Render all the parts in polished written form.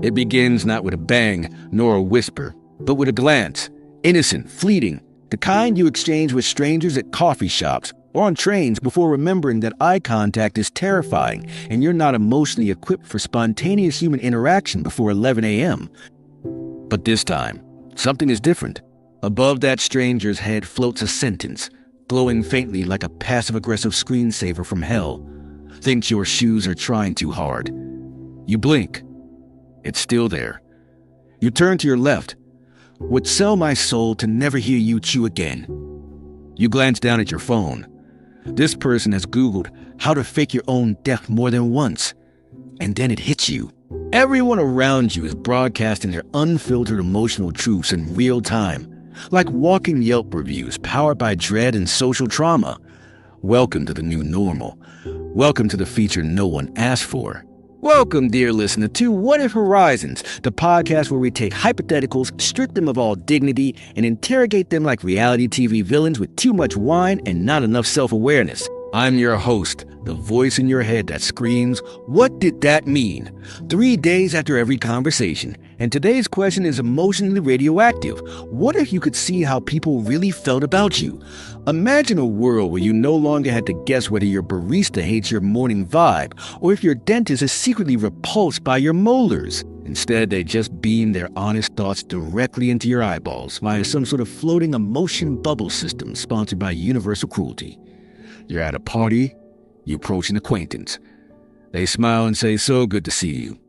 It begins not with a bang nor a whisper, but with a glance, innocent, fleeting, the kind you exchange with strangers at coffee shops or on trains before remembering that eye contact is terrifying and you're not emotionally equipped for spontaneous human interaction before 11 a.m. But this time, something is different. Above that stranger's head floats a sentence, glowing faintly like a passive-aggressive screensaver from hell. Thinks your shoes are trying too hard. You blink. It's still there. You turn to your left. Would sell my soul to never hear you chew again. You glance down at your phone. This person has Googled how to fake your own death more than once. And then it hits you. Everyone around you is broadcasting their unfiltered emotional truths in real time, like walking Yelp reviews powered by dread and social trauma. Welcome to the new normal. Welcome to the feature no one asked for. Welcome, dear listener, to What If Horizons, the podcast where we take hypotheticals, strip them of all dignity, and interrogate them like reality TV villains with too much wine and not enough self-awareness. I'm your host, the voice in your head that screams, "What did that mean?" 3 days after every conversation. And today's question is emotionally radioactive. What if you could see how people really felt about you? Imagine a world where you no longer had to guess whether your barista hates your morning vibe or if your dentist is secretly repulsed by your molars. Instead, they just beam their honest thoughts directly into your eyeballs via some sort of floating emotion bubble system sponsored by Universal Cruelty. You're at a party, you approach an acquaintance. They smile and say, "So good to see you."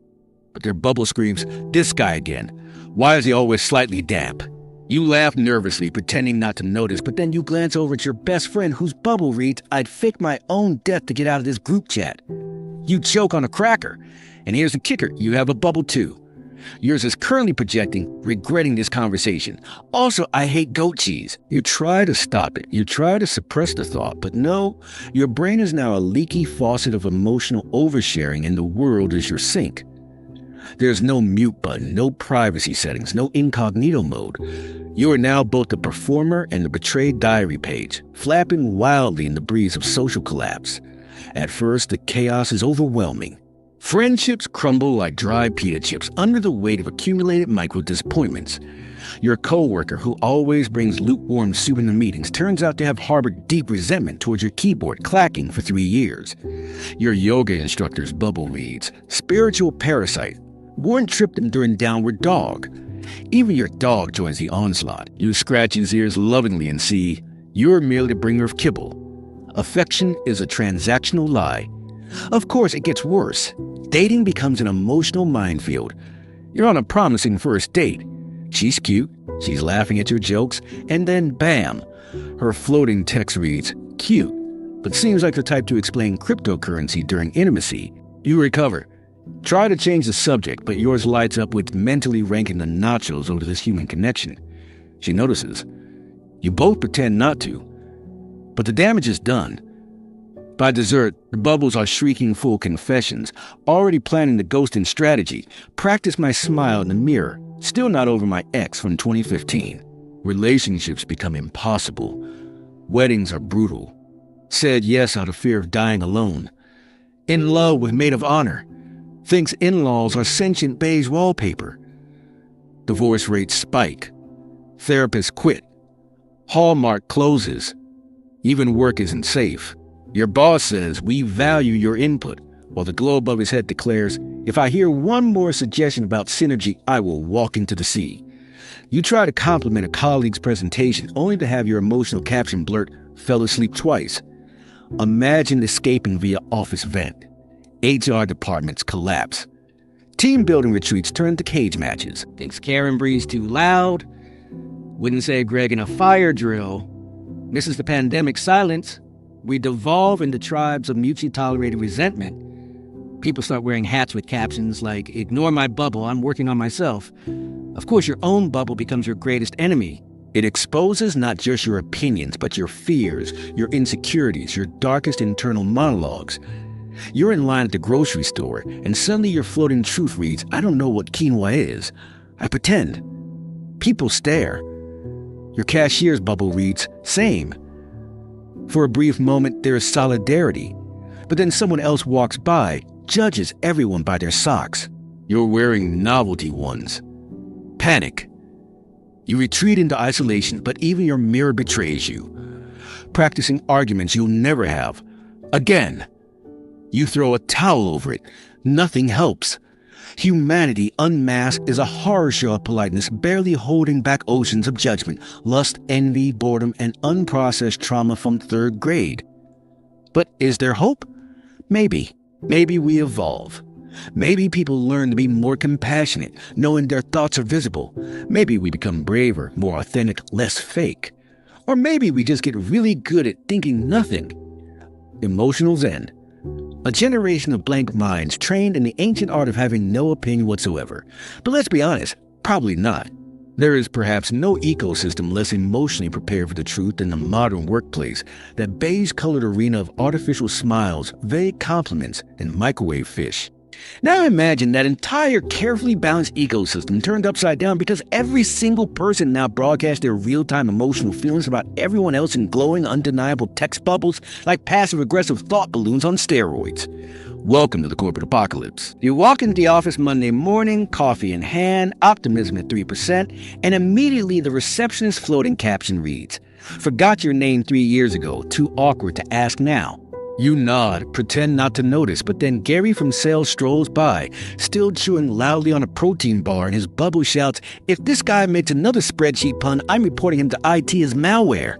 But their bubble screams, "This guy again. Why is he always slightly damp?" You laugh nervously, pretending not to notice, but then you glance over at your best friend whose bubble reads, "I'd fake my own death to get out of this group chat." You choke on a cracker. And here's the kicker, you have a bubble too. Yours is currently projecting, regretting this conversation. Also, "I hate goat cheese." You try to stop it. You try to suppress the thought, but no, your brain is now a leaky faucet of emotional oversharing and the world is your sink. There's no mute button, no privacy settings, no incognito mode. You are now both the performer and the betrayed diary page, flapping wildly in the breeze of social collapse. At first, the chaos is overwhelming. Friendships crumble like dry pita chips under the weight of accumulated micro-disappointments. Your coworker, who always brings lukewarm soup in the meetings, turns out to have harbored deep resentment towards your keyboard clacking for 3 years. Your yoga instructor's bubble reads, "Spiritual parasite. Warren tripped him during downward dog." Even your dog joins the onslaught. You scratch his ears lovingly and see, you're merely the bringer of kibble. Affection is a transactional lie. Of course, it gets worse. Dating becomes an emotional minefield. You're on a promising first date. She's cute, she's laughing at your jokes, and then bam! Her floating text reads, "Cute, but seems like the type to explain cryptocurrency during intimacy." You recover. Try to change the subject, but yours lights up with mentally ranking the nachos over this human connection. She notices. You both pretend not to. But the damage is done. By dessert, the bubbles are shrieking full confessions, already planning the ghosting strategy. Practice my smile in the mirror, still not over my ex from 2015. Relationships become impossible. Weddings are brutal. Said yes out of fear of dying alone. In love with maid of honor. Thinks in-laws are sentient beige wallpaper. Divorce rates spike. Therapists quit. Hallmark closes. Even work isn't safe. Your boss says, "We value your input," while the glow above his head declares, "If I hear one more suggestion about synergy, I will walk into the sea." You try to compliment a colleague's presentation, only to have your emotional caption blurt, "Fell asleep twice." Imagine escaping via office vent. HR departments collapse. Team building retreats turn to cage matches. Thinks Karen breathes too loud. Wouldn't say Greg in a fire drill. Misses the pandemic silence. We devolve into tribes of mutually tolerated resentment. People start wearing hats with captions like, "Ignore my bubble, I'm working on myself." Of course, your own bubble becomes your greatest enemy. It exposes not just your opinions, but your fears, your insecurities, your darkest internal monologues. You're in line at the grocery store, and suddenly your floating truth reads, "I don't know what quinoa is. I pretend." People stare. Your cashier's bubble reads, "Same." For a brief moment, there is solidarity. But then someone else walks by, judges everyone by their socks. You're wearing novelty ones. Panic. You retreat into isolation, but even your mirror betrays you. Practicing arguments you'll never have. Again. You throw a towel over it. Nothing helps. Humanity unmasked is a horror show of politeness, barely holding back oceans of judgment, lust, envy, boredom, and unprocessed trauma from third grade. But is there hope? Maybe. Maybe we evolve. Maybe people learn to be more compassionate, knowing their thoughts are visible. Maybe we become braver, more authentic, less fake. Or maybe we just get really good at thinking nothing. Emotional Zen. A generation of blank minds trained in the ancient art of having no opinion whatsoever. But let's be honest, probably not. There is perhaps no ecosystem less emotionally prepared for the truth than the modern workplace, that beige-colored arena of artificial smiles, vague compliments, and microwave fish. Now imagine that entire carefully balanced ecosystem turned upside down because every single person now broadcasts their real-time emotional feelings about everyone else in glowing, undeniable text bubbles like passive-aggressive thought balloons on steroids. Welcome to the corporate apocalypse. You walk into the office Monday morning, coffee in hand, optimism at 3%, and immediately the receptionist's floating caption reads, "Forgot your name 3 years ago, too awkward to ask now." You nod, pretend not to notice, but then Gary from sales strolls by, still chewing loudly on a protein bar, and his bubble shouts, "If this guy makes another spreadsheet pun, I'm reporting him to IT as malware."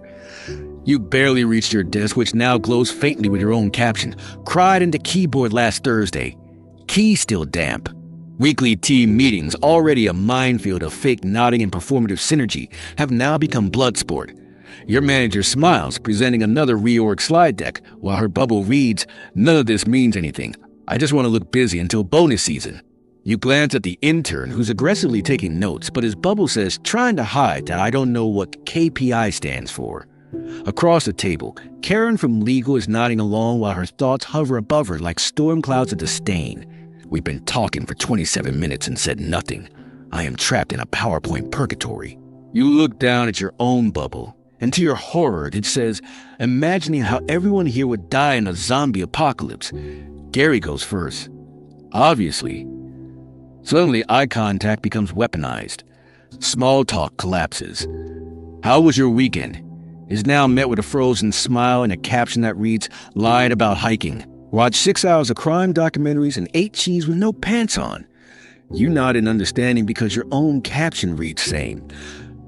You barely reached your desk, which now glows faintly with your own caption. "Cried into keyboard last Thursday. Key still damp." Weekly team meetings, already a minefield of fake nodding and performative synergy, have now become blood sport. Your manager smiles, presenting another reorg slide deck, while her bubble reads, "None of this means anything. I just want to look busy until bonus season." You glance at the intern, who's aggressively taking notes, but his bubble says, trying to hide that I don't know what KPI stands for. Across the table, Karen from legal is nodding along while her thoughts hover above her like storm clouds of disdain. "We've been talking for 27 minutes and said nothing. I am trapped in a PowerPoint purgatory." You look down at your own bubble, and to your horror, it says, "Imagining how everyone here would die in a zombie apocalypse." Gary goes first. Obviously. Suddenly, eye contact becomes weaponized. Small talk collapses. "How was your weekend?" Is now met with a frozen smile and a caption that reads, "Lied about hiking. Watched 6 hours of crime documentaries and ate cheese with no pants on." You nod in understanding because your own caption reads same.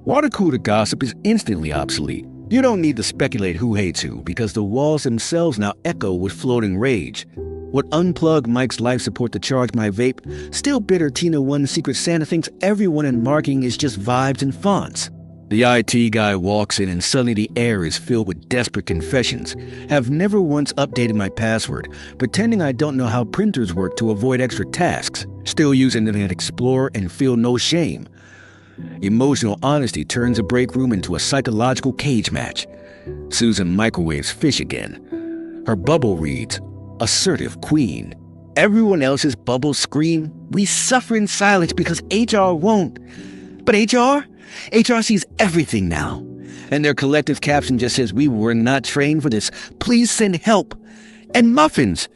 Water cooler gossip is instantly obsolete. You don't need to speculate who hates who because the walls themselves now echo with floating rage. Would unplug Mike's life support to charge my vape? Still bitter Tina One Secret Santa thinks everyone in marketing is just vibes and fonts. The IT guy walks in and suddenly the air is filled with desperate confessions. Have never once updated my password, pretending I don't know how printers work to avoid extra tasks. Still use Internet Explorer and feel no shame. Emotional honesty turns a break room into a psychological cage match. Susan microwaves fish again. Her bubble reads, "Assertive queen." Everyone else's bubbles scream, "We suffer in silence because HR won't." But HR sees everything now. And their collective caption just says, "We were not trained for this. Please send help." And muffins.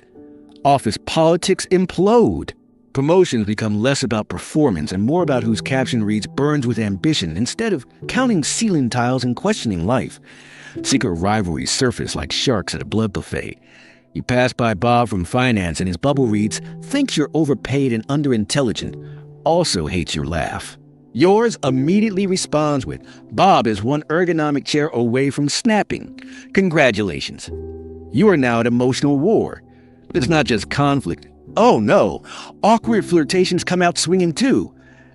Office politics implode. Promotions become less about performance and more about whose caption reads "burns with ambition" instead of counting ceiling tiles and questioning life. Secret rivalries surface like sharks at a blood buffet. You pass by Bob from finance and his bubble reads, "Thinks you're overpaid and underintelligent. Also hates your laugh." Yours immediately responds with, "Bob is one ergonomic chair away from snapping. Congratulations." You are now at emotional war. But it's not just conflict. Oh no, awkward flirtations come out swinging too.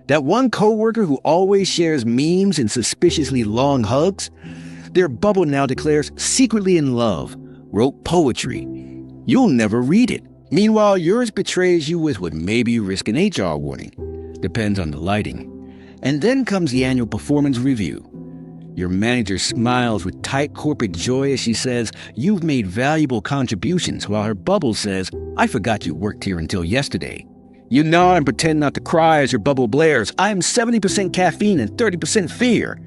That one coworker who always shares memes and suspiciously long hugs, their bubble now declares secretly in love, wrote poetry. You'll never read it. Meanwhile, yours betrays you with what may be risk an HR warning. Depends on the lighting. And then comes the annual performance review. Your manager smiles with tight corporate joy as she says, "You've made valuable contributions," while her bubble says, "I forgot you worked here until yesterday." You nod and pretend not to cry as your bubble blares. I am 70% caffeine and 30% fear.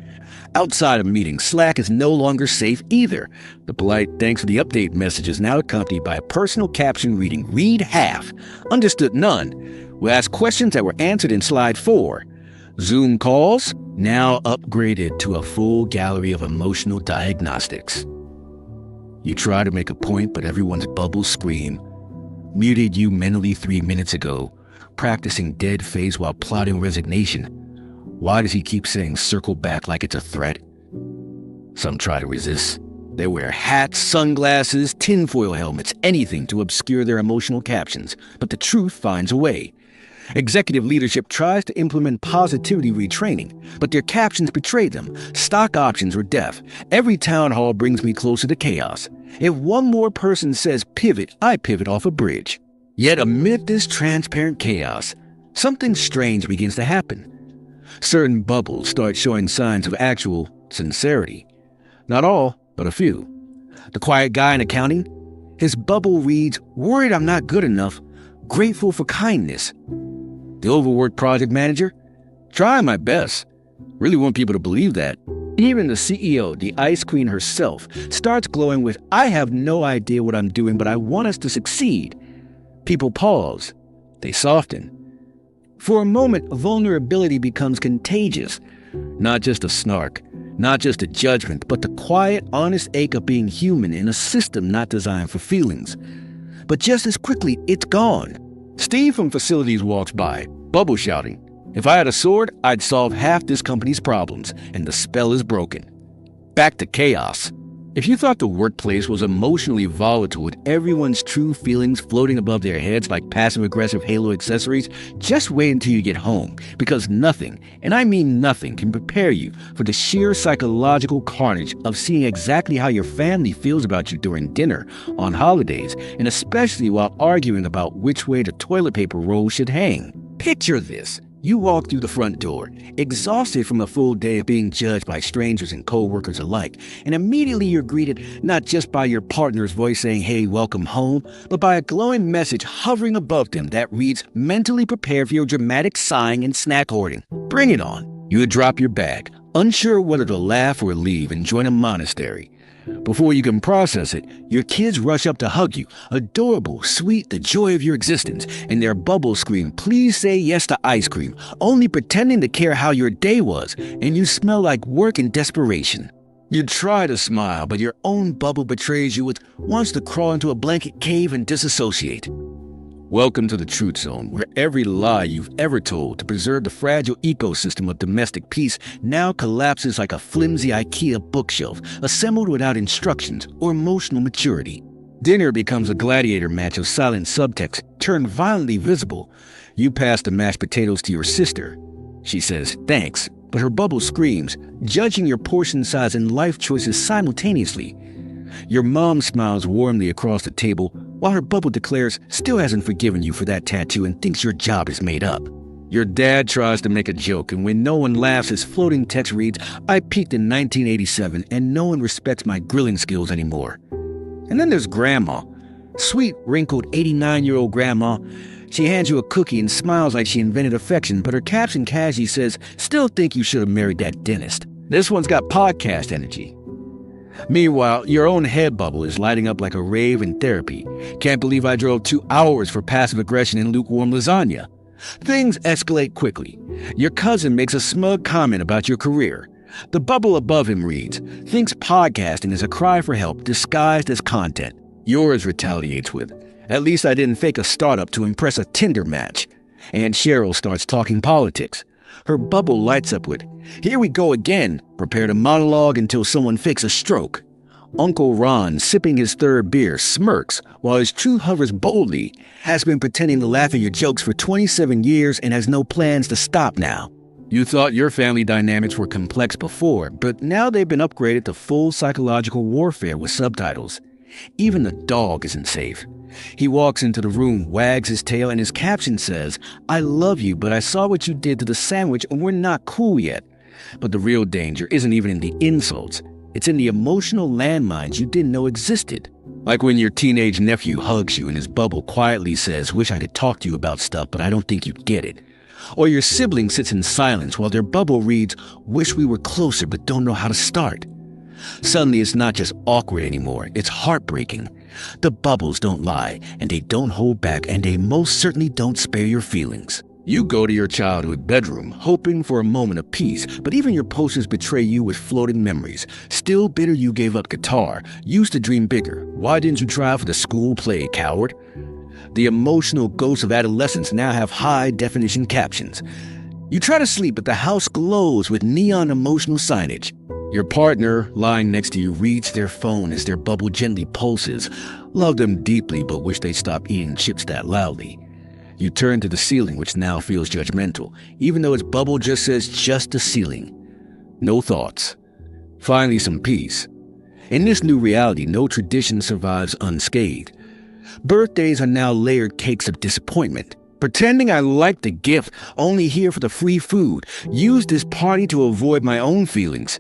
Outside of meetings, Slack is no longer safe either. The polite thanks for the update message is now accompanied by a personal caption reading, "Read half. Understood none." We'll ask questions that were answered in slide 4. Zoom calls, now upgraded to a full gallery of emotional diagnostics. You try to make a point, but everyone's bubbles scream. Muted you mentally 3 minutes ago, practicing dead face while plotting resignation. Why does he keep saying circle back like it's a threat? Some try to resist. They wear hats, sunglasses, tinfoil helmets, anything to obscure their emotional captions, but the truth finds a way. Executive leadership tries to implement positivity retraining, but their captions betray them. Stock options are deaf. Every town hall brings me closer to chaos. If one more person says pivot, I pivot off a bridge. Yet amid this transparent chaos, something strange begins to happen. Certain bubbles start showing signs of actual sincerity. Not all, but a few. The quiet guy in accounting, his bubble reads, "Worried I'm not good enough, grateful for kindness." The overworked project manager, "Trying my best. Really want people to believe that." Even the CEO, the ice queen herself, starts glowing with, "I have no idea what I'm doing, but I want us to succeed." People pause. They soften. For a moment, vulnerability becomes contagious. Not just a snark, not just a judgment, but the quiet, honest ache of being human in a system not designed for feelings. But just as quickly, it's gone. Steve from facilities walks by, bubble shouting, "If I had a sword, I'd solve half this company's problems," and the spell is broken. Back to chaos. If you thought the workplace was emotionally volatile with everyone's true feelings floating above their heads like passive-aggressive halo accessories, just wait until you get home, because nothing, and I mean nothing, can prepare you for the sheer psychological carnage of seeing exactly how your family feels about you during dinner, on holidays, and especially while arguing about which way the toilet paper roll should hang. Picture this. You walk through the front door, exhausted from a full day of being judged by strangers and co-workers alike, and immediately you're greeted not just by your partner's voice saying, "Hey, welcome home," but by a glowing message hovering above them that reads, "Mentally prepare for your dramatic sighing and snack hoarding. Bring it on." You drop your bag, unsure whether to laugh or leave and join a monastery. Before you can process it, your kids rush up to hug you, adorable, sweet, the joy of your existence, and their bubbles scream, "Please say yes to ice cream," only pretending to care how your day was, and you smell like work and desperation. You try to smile, but your own bubble betrays you with wants to crawl into a blanket cave and disassociate. Welcome to the Truth Zone, where every lie you've ever told to preserve the fragile ecosystem of domestic peace now collapses like a flimsy IKEA bookshelf, assembled without instructions or emotional maturity. Dinner becomes a gladiator match of silent subtext, turned violently visible. You pass the mashed potatoes to your sister. She says, "Thanks," but her bubble screams, judging your portion size and life choices simultaneously. Your mom smiles warmly across the table, while her bubble declares still hasn't forgiven you for that tattoo and thinks your job is made up. Your dad tries to make a joke, and when no one laughs, his floating text reads, "I peaked in 1987, and no one respects my grilling skills anymore." And then there's Grandma. Sweet, wrinkled 89-year-old Grandma. She hands you a cookie and smiles like she invented affection, but her caption casually says, "Still think you should have married that dentist." This one's got podcast energy. Meanwhile, your own head bubble is lighting up like a rave in therapy. "Can't believe I drove 2 hours for passive aggression and lukewarm lasagna." Things escalate quickly. Your cousin makes a smug comment about your career. The bubble above him reads, "Thinks podcasting is a cry for help disguised as content." Yours retaliates with, "At least I didn't fake a startup to impress a Tinder match." And Cheryl starts talking politics. Her bubble lights up with, "Here we go again. Prepare to monologue until someone fakes a stroke." Uncle Ron, sipping his 3rd beer, smirks while his truth hovers boldly, has been pretending to laugh at your jokes for 27 years and has no plans to stop now. You thought your family dynamics were complex before, but now they've been upgraded to full psychological warfare with subtitles. Even the dog isn't safe. He walks into the room, wags his tail, and his caption says, "I love you, but I saw what you did to the sandwich and we're not cool yet." But the real danger isn't even in the insults. It's in the emotional landmines you didn't know existed. Like when your teenage nephew hugs you and his bubble quietly says, "Wish I could talk to you about stuff, but I don't think you'd get it." Or your sibling sits in silence while their bubble reads, "Wish we were closer but don't know how to start." Suddenly it's not just awkward anymore, it's heartbreaking. The bubbles don't lie, and they don't hold back, and they most certainly don't spare your feelings. You go to your childhood bedroom, hoping for a moment of peace, but even your posters betray you with floating memories. Still bitter you gave up guitar, used to dream bigger. Why didn't you try for the school play, coward? The emotional ghosts of adolescence now have high-definition captions. You try to sleep, but the house glows with neon emotional signage. Your partner, lying next to you, reads their phone as their bubble gently pulses. Love them deeply, but wish they'd stop eating chips that loudly. You turn to the ceiling, which now feels judgmental, even though its bubble just says just the ceiling. No thoughts. Finally, some peace. In this new reality, no tradition survives unscathed. Birthdays are now layered cakes of disappointment. Pretending I liked the gift, only here for the free food. Used this party to avoid my own feelings.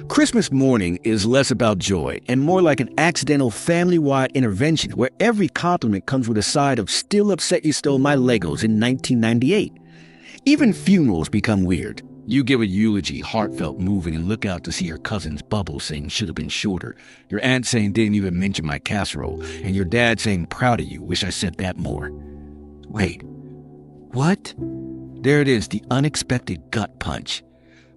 Christmas morning is less about joy and more like an accidental family-wide intervention where every compliment comes with a side of "still upset you stole my Legos in 1998. Even funerals become weird. You give a eulogy, heartfelt, moving, and look out to see your cousin's bubble saying "should have been shorter," your aunt saying "didn't even mention my casserole," and your dad saying "proud of you, wish I said that more." Wait. What? There it is, the unexpected gut punch.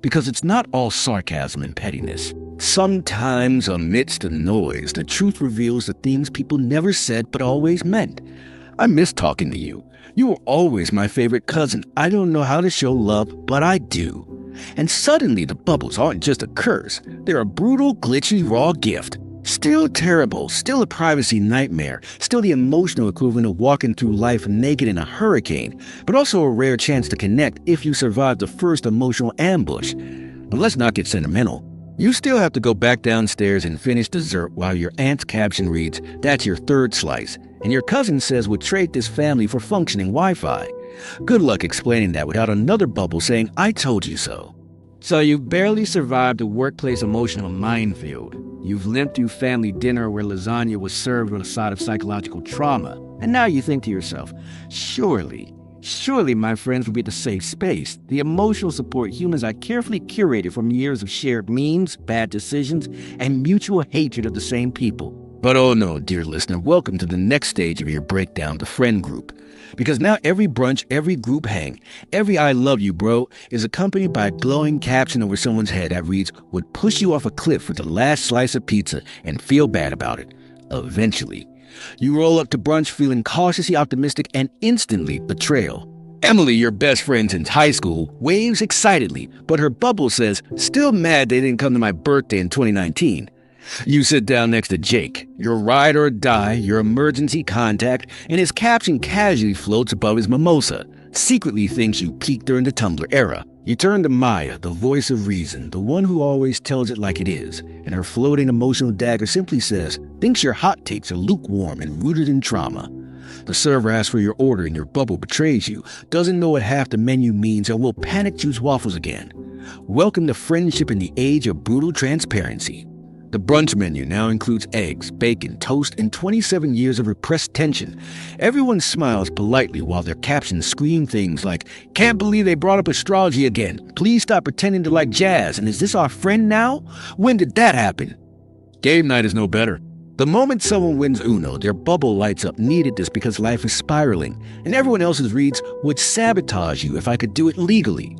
Because it's not all sarcasm and pettiness. Sometimes, amidst the noise, the truth reveals the things people never said but always meant. I miss talking to you. You were always my favorite cousin. I don't know how to show love, but I do. And suddenly the bubbles aren't just a curse. They're a brutal, glitchy, raw gift. Still terrible, still a privacy nightmare, still the emotional equivalent of walking through life naked in a hurricane, but also a rare chance to connect if you survive the first emotional ambush. But let's not get sentimental. You still have to go back downstairs and finish dessert while your aunt's caption reads, "That's your third slice," and your cousin says we'll trade this family for functioning Wi-Fi. Good luck explaining that without another bubble saying, "I told you so." So you've barely survived a workplace emotional minefield. You've limped through family dinner where lasagna was served with a side of psychological trauma. And now you think to yourself, surely my friends will be the safe space, the emotional support humans I carefully curated from years of shared memes, bad decisions, and mutual hatred of the same people. But oh no, dear listener, welcome to the next stage of your breakdown, the friend group. Because now every brunch, every group hang, every "I love you, bro" is accompanied by a glowing caption over someone's head that reads, "Would push you off a cliff with the last slice of pizza and feel bad about it. Eventually." You roll up to brunch feeling cautiously optimistic and instantly betrayal. Emily, your best friend since high school, waves excitedly, but her bubble says, "Still mad they didn't come to my birthday in 2019. You sit down next to Jake, your ride or die, your emergency contact, and his caption casually floats above his mimosa. Secretly thinks you peaked during the Tumblr era. You turn to Maya, the voice of reason, the one who always tells it like it is, and her floating emotional dagger simply says, thinks your hot takes are lukewarm and rooted in trauma. The server asks for your order and your bubble betrays you, doesn't know what half the menu means, and will panic choose waffles again. Welcome to friendship in the age of brutal transparency. The brunch menu now includes eggs, bacon, toast, and 27 years of repressed tension. Everyone smiles politely while their captions scream things like, "Can't believe they brought up astrology again. Please stop pretending to like jazz, and is this our friend now? When did that happen?" Game night is no better. The moment someone wins Uno, their bubble lights up. Needed this because life is spiraling, and everyone else's reads, "Would sabotage you if I could do it legally."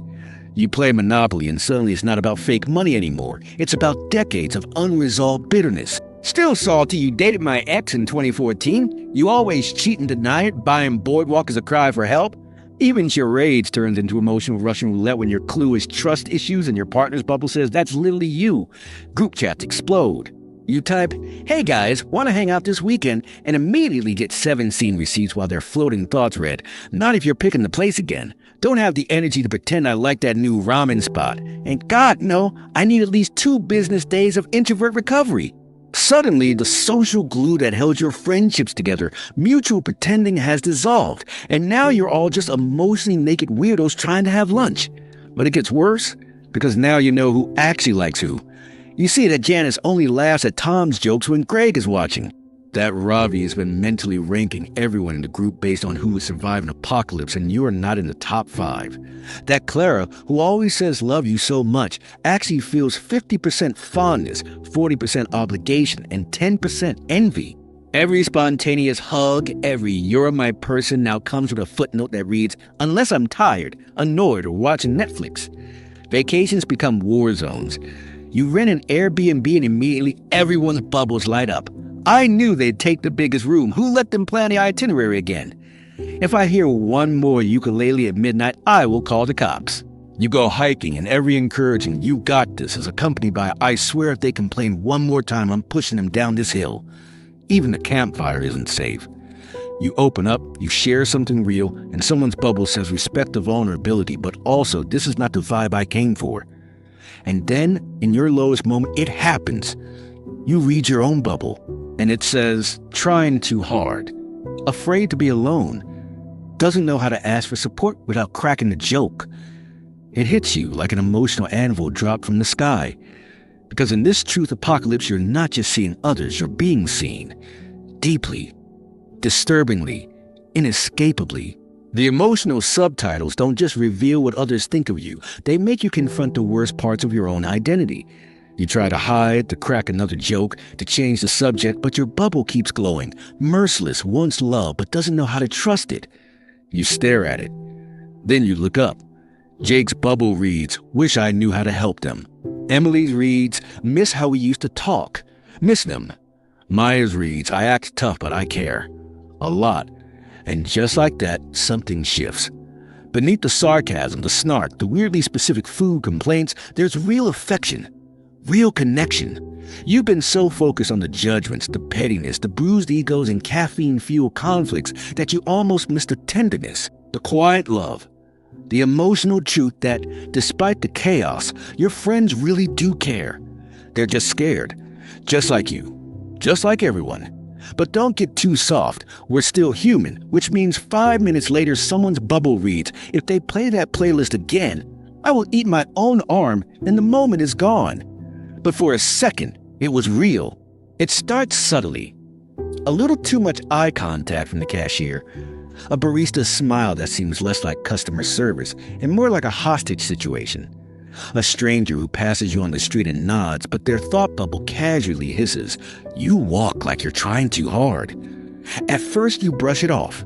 You play Monopoly and suddenly it's not about fake money anymore. It's about decades of unresolved bitterness. Still salty you dated my ex in 2014? You always cheat and deny it, buying Boardwalk as a cry for help? Even charades turns into emotional Russian roulette when your clue is trust issues and your partner's bubble says that's literally you. Group chats explode. You type, "Hey guys, want to hang out this weekend?" and immediately get 7 scene receipts while their floating thoughts read, "Not if you're picking the place again. Don't have the energy to pretend I like that new ramen spot. And God, no, I need at least 2 business days of introvert recovery." Suddenly, the social glue that held your friendships together, mutual pretending, has dissolved, and now you're all just emotionally naked weirdos trying to have lunch. But it gets worse, because now you know who actually likes who. You see that Janice only laughs at Tom's jokes when Greg is watching. That Ravi has been mentally ranking everyone in the group based on who would survive an apocalypse, and you are not in the top 5. That Clara, who always says love you so much, actually feels 50% fondness, 40% obligation, and 10% envy. Every spontaneous hug, every "you're my person" now comes with a footnote that reads, "unless I'm tired, annoyed, or watching Netflix." Vacations become war zones. You rent an Airbnb and immediately everyone's bubbles light up. I knew they'd take the biggest room. Who let them plan the itinerary again? If I hear one more ukulele at midnight, I will call the cops. You go hiking and every encouraging "you got this" is accompanied by "I swear if they complain one more time, I'm pushing them down this hill." Even the campfire isn't safe. You open up, you share something real, and someone's bubble says respect the vulnerability, but also this is not the vibe I came for. And then, in your lowest moment, it happens. You read your own bubble, and it says, "trying too hard, afraid to be alone, doesn't know how to ask for support without cracking the joke." It hits you like an emotional anvil dropped from the sky. Because in this truth apocalypse, you're not just seeing others, you're being seen. Deeply, disturbingly, inescapably. The emotional subtitles don't just reveal what others think of you, they make you confront the worst parts of your own identity. You try to hide, to crack another joke, to change the subject, but your bubble keeps glowing. Merciless, wants love, but doesn't know how to trust it. You stare at it. Then you look up. Jake's bubble reads, "wish I knew how to help them." Emily's reads, "miss how we used to talk. Miss them." Maya's reads, "I act tough, but I care. A lot." And just like that, something shifts. Beneath the sarcasm, the snark, the weirdly specific food complaints, there's real affection. Real connection. You've been so focused on the judgments, the pettiness, the bruised egos, and caffeine-fueled conflicts that you almost miss the tenderness, the quiet love, the emotional truth that, despite the chaos, your friends really do care. They're just scared. Just like you. Just like everyone. But don't get too soft. We're still human, which means 5 minutes later someone's bubble reads, "if they play that playlist again, I will eat my own arm," and the moment is gone. But for a second, it was real. It starts subtly. A little too much eye contact from the cashier. A barista smile that seems less like customer service and more like a hostage situation. A stranger who passes you on the street and nods, but their thought bubble casually hisses, "you walk like you're trying too hard." At first you brush it off.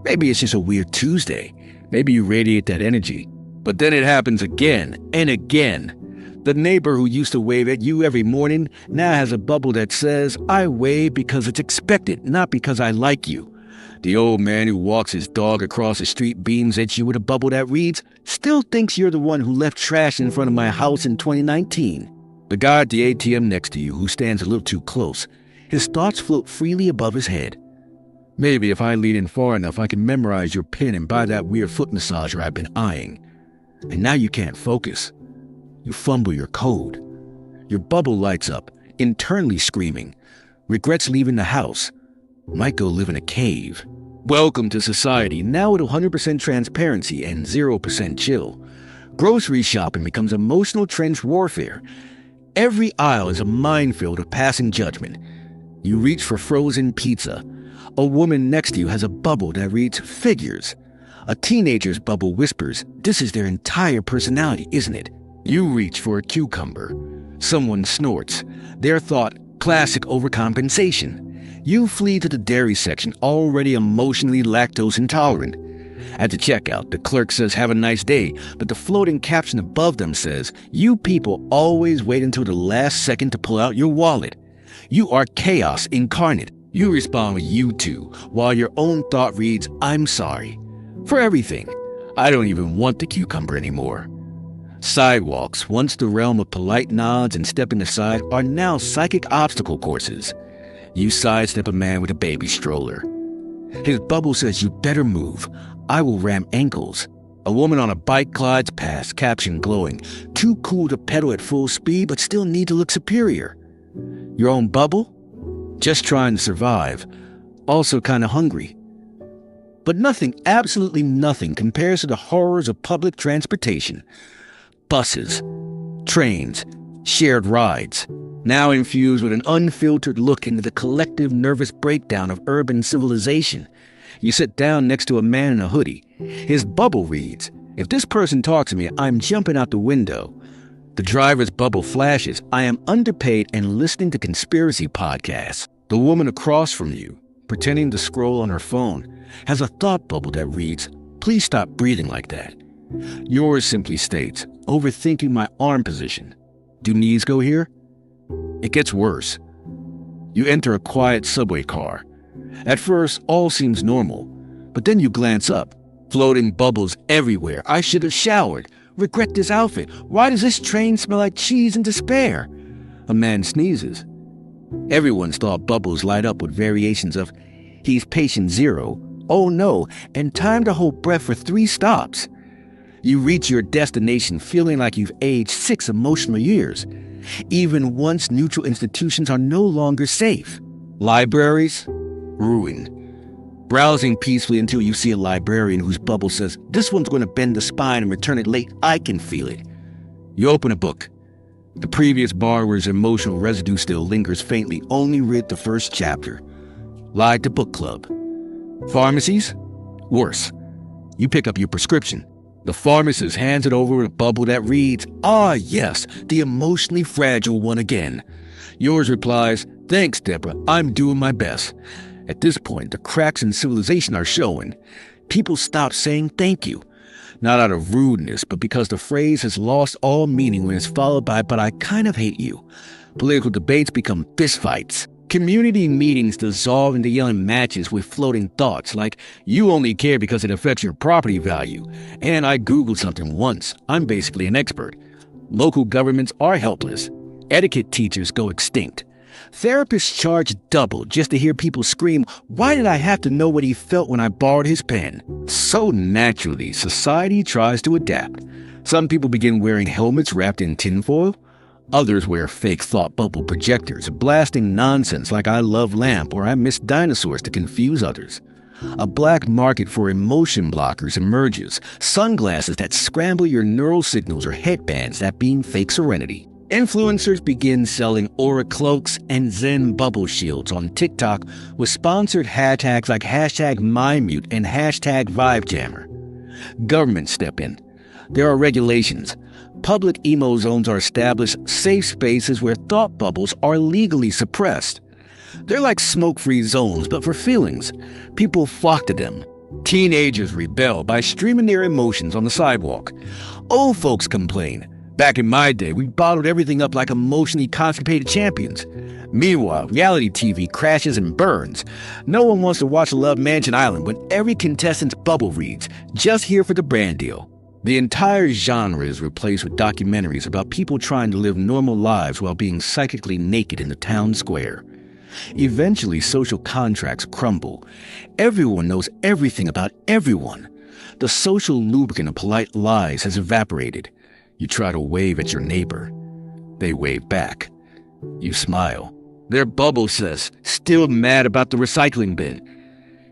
Maybe it's just a weird Tuesday. Maybe you radiate that energy. But then it happens again and again. The neighbor who used to wave at you every morning now has a bubble that says, "I wave because it's expected, not because I like you." The old man who walks his dog across the street beams at you with a bubble that reads, "still thinks you're the one who left trash in front of my house in 2019. The guy at the ATM next to you who stands a little too close, his thoughts float freely above his head. "Maybe if I lean in far enough, I can memorize your pin and buy that weird foot massager I've been eyeing." And now you can't focus. You fumble your code. Your bubble lights up, internally screaming. Regrets leaving the house. Might go live in a cave. Welcome to society, now with 100% transparency and 0% chill. Grocery shopping becomes emotional trench warfare. Every aisle is a minefield of passing judgment. You reach for frozen pizza. A woman next to you has a bubble that reads figures. A teenager's bubble whispers, "this is their entire personality, isn't it?" You reach for a cucumber. Someone snorts. Their thought, classic overcompensation. You flee to the dairy section, already emotionally lactose intolerant. At the checkout, the clerk says, "have a nice day," but the floating caption above them says, "you people always wait until the last second to pull out your wallet." You are chaos incarnate. You respond with "you too," while your own thought reads, "I'm sorry." For everything. I don't even want the cucumber anymore. Sidewalks, once the realm of polite nods and stepping aside, are now psychic obstacle courses. You sidestep a man with a baby stroller. His bubble says, "you better move. I will ram ankles." A woman on a bike glides past, caption glowing, "too cool to pedal at full speed, but still need to look superior." Your own bubble? Just trying to survive. Also kinda hungry. But nothing, absolutely nothing, compares to the horrors of public transportation. Buses, trains, shared rides, now infused with an unfiltered look into the collective nervous breakdown of urban civilization. You sit down next to a man in a hoodie. His bubble reads, "If this person talks to me, I'm jumping out the window." The driver's bubble flashes, "I am underpaid and listening to conspiracy podcasts." The woman across from you, pretending to scroll on her phone, has a thought bubble that reads, "Please stop breathing like that." Yours simply states, "Overthinking my arm position. Do knees go here?" It gets worse. You enter a quiet subway car. At first, all seems normal, but then you glance up. Floating bubbles everywhere. "I should have showered. Regret this outfit. Why does this train smell like cheese and despair?" A man sneezes. Everyone's thought bubbles light up with variations of, "He's patient zero," "Oh no," and "Time to hold breath for 3 stops." You reach your destination feeling like you've aged 6 emotional years. Even once neutral institutions are no longer safe. Libraries? Ruined. Browsing peacefully until you see a librarian whose bubble says, "This one's going to bend the spine and return it late. I can feel it." You open a book. The previous borrower's emotional residue still lingers faintly, only read the first chapter. Lied to book club. Pharmacies? Worse. You pick up your prescription. The pharmacist hands it over with a bubble that reads, "Ah, yes, the emotionally fragile one again." Yours replies, "Thanks, Deborah, I'm doing my best." At this point, the cracks in civilization are showing. People stop saying thank you. Not out of rudeness, but because the phrase has lost all meaning when it's followed by, "But I kind of hate you." Political debates become fistfights. Community meetings dissolve into yelling matches with floating thoughts like, "You only care because it affects your property value," and "I Googled something once. I'm basically an expert." Local governments are helpless. Etiquette teachers go extinct. Therapists charge double just to hear people scream, "Why did I have to know what he felt when I borrowed his pen?" So naturally, society tries to adapt. Some people begin wearing helmets wrapped in tinfoil. Others wear fake thought bubble projectors, blasting nonsense like "I love lamp" or "I miss dinosaurs" to confuse others. A black market for emotion blockers emerges, sunglasses that scramble your neural signals or headbands that beam fake serenity. Influencers begin selling aura cloaks and Zen bubble shields on TikTok with sponsored hashtags like #MindMute and #VibeJammer. Governments step in. There are regulations. Public emo zones are established, safe spaces where thought bubbles are legally suppressed. They're like smoke-free zones, but for feelings. People flock to them. Teenagers rebel by streaming their emotions on the sidewalk. Old folks complain. "Back in my day, we bottled everything up like emotionally constipated champions." Meanwhile, reality TV crashes and burns. No one wants to watch Love Mansion Island when every contestant's bubble reads, "Just here for the brand deal." The entire genre is replaced with documentaries about people trying to live normal lives while being psychically naked in the town square. Eventually, social contracts crumble. Everyone knows everything about everyone. The social lubricant of polite lies has evaporated. You try to wave at your neighbor. They wave back. You smile. Their bubble says, "Still mad about the recycling bin."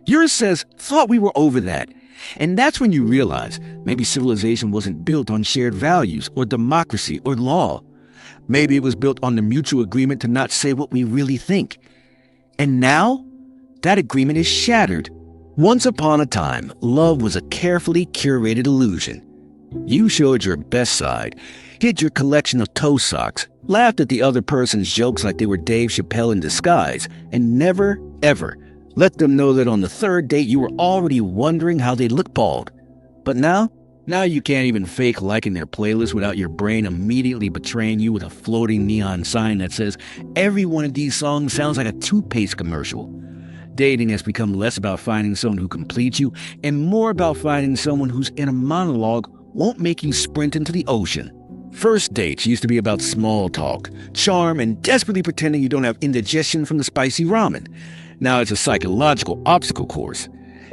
Yours says, "Thought we were over that." And that's when you realize maybe civilization wasn't built on shared values or democracy or law. Maybe it was built on the mutual agreement to not say what we really think. And now, that agreement is shattered. Once upon a time, love was a carefully curated illusion. You showed your best side, hid your collection of toe socks, laughed at the other person's jokes like they were Dave Chappelle in disguise, and never, ever let them know that on the 3rd date you were already wondering how they look bald. But now you can't even fake liking their playlist without your brain immediately betraying you with a floating neon sign that says, "Every one of these songs sounds like a toothpaste commercial." Dating has become less about finding someone who completes you and more about finding someone whose inner monologue won't make you sprint into the ocean. First dates used to be about small talk, charm, and desperately pretending you don't have indigestion from the spicy ramen. Now it's a psychological obstacle course.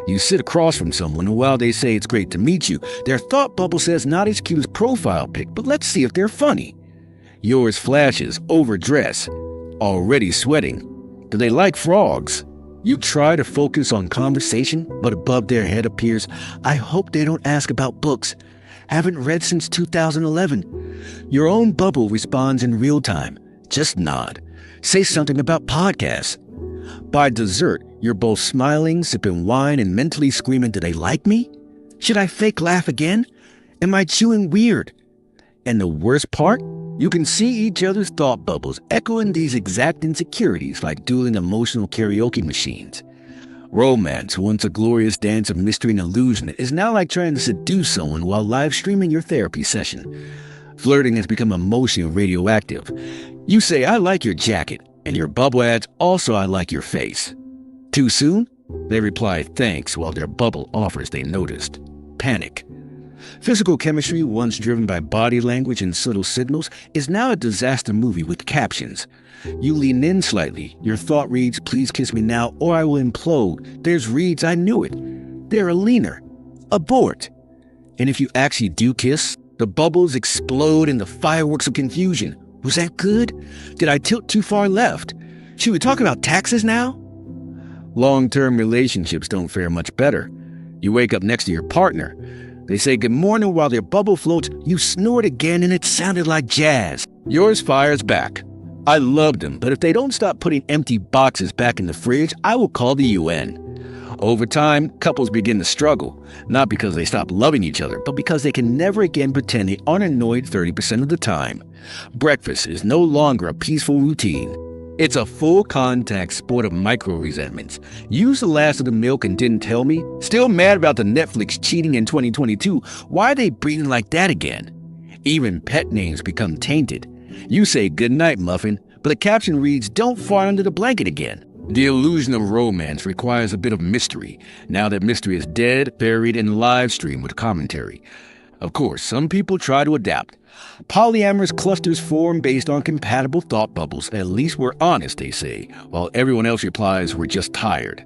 You sit across from someone, and while they say it's great to meet you, their thought bubble says not as cute as profile pic, but let's see if they're funny. Yours flashes, overdress, already sweating. Do they like frogs? You try to focus on conversation, but above their head appears, "I hope they don't ask about books." Haven't read since 2011. Your own bubble responds in real time. Just nod. Say something about podcasts. By dessert, you're both smiling, sipping wine, and mentally screaming, "Do they like me? Should I fake laugh again? Am I chewing weird?" And the worst part? You can see each other's thought bubbles echoing these exact insecurities like dueling emotional karaoke machines. Romance, once a glorious dance of mystery and illusion, is now like trying to seduce someone while live streaming your therapy session. Flirting has become emotionally radioactive. You say, "I like your jacket," and your bubble adds, "Also, I like your face." Too soon? They reply, "Thanks," while their bubble offers they noticed. Panic. Physical chemistry, once driven by body language and subtle signals, is now a disaster movie with captions. You lean in slightly. Your thought reads, "Please kiss me now or I will implode." Theirs reads, "I knew it." They're a leaner. Abort. And if you actually do kiss, the bubbles explode into fireworks of confusion. Was that good? Did I tilt too far left? Should we talk about taxes now? Long-term relationships don't fare much better. You wake up next to your partner. They say good morning while their bubble floats. You snort again and it sounded like jazz. Yours fires back. "I loved them, but if they don't stop putting empty boxes back in the fridge, I will call the UN." Over time, couples begin to struggle, not because they stop loving each other, but because they can never again pretend they aren't annoyed 30% of the time. Breakfast is no longer a peaceful routine. It's a full-contact sport of micro-resentments. Used the last of the milk and didn't tell me? Still mad about the Netflix cheating in 2022? Why are they breathing like that again? Even pet names become tainted. You say "Good night, Muffin," but the caption reads, "Don't fart under the blanket again." The illusion of romance requires a bit of mystery. Now that mystery is dead, buried, and live streamed with commentary. Of course, some people try to adapt. Polyamorous clusters form based on compatible thought bubbles. "At least we're honest," they say, while everyone else replies, "We're just tired."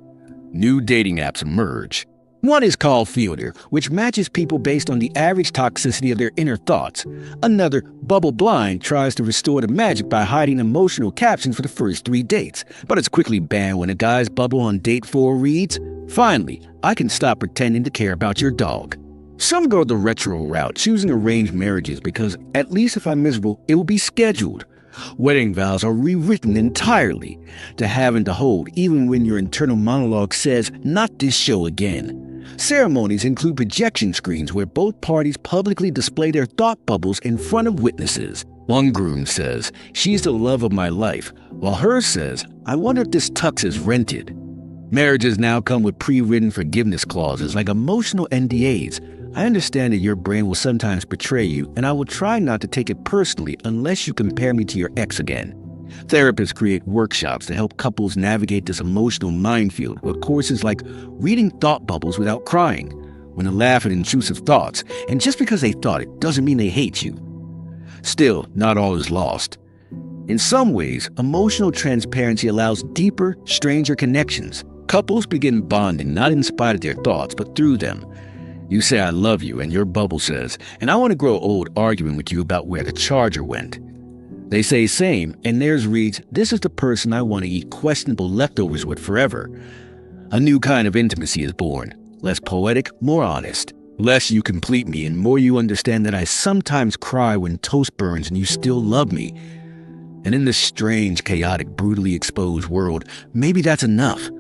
New dating apps emerge. One is called Filter, which matches people based on the average toxicity of their inner thoughts. Another, Bubble Blind, tries to restore the magic by hiding emotional captions for the first 3 dates, but it's quickly banned when a guy's bubble on date 4 reads, "Finally, I can stop pretending to care about your dog." Some go the retro route, choosing arranged marriages because, at least if I'm miserable, it will be scheduled. Wedding vows are rewritten entirely to have and to hold, even when your internal monologue says, "Not this show again." Ceremonies include projection screens where both parties publicly display their thought bubbles in front of witnesses. One groom says, "She's the love of my life," while hers says, "I wonder if this tux is rented." Marriages now come with pre-written forgiveness clauses like emotional NDAs. I understand that your brain will sometimes betray you, and I will try not to take it personally unless you compare me to your ex again. Therapists create workshops to help couples navigate this emotional minefield with courses like reading thought bubbles without crying, when to laugh at intrusive thoughts, and just because they thought it doesn't mean they hate you. Still, not all is lost. In some ways, emotional transparency allows deeper, stranger connections. Couples begin bonding not in spite of their thoughts, but through them. You say "I love you," and your bubble says, "And I want to grow old arguing with you about where the charger went." They say same, and theirs reads, "This is the person I want to eat questionable leftovers with forever." A new kind of intimacy is born. Less poetic, more honest. Less you complete me and more you understand that I sometimes cry when toast burns and you still love me. And in this strange, chaotic, brutally exposed world, maybe that's enough.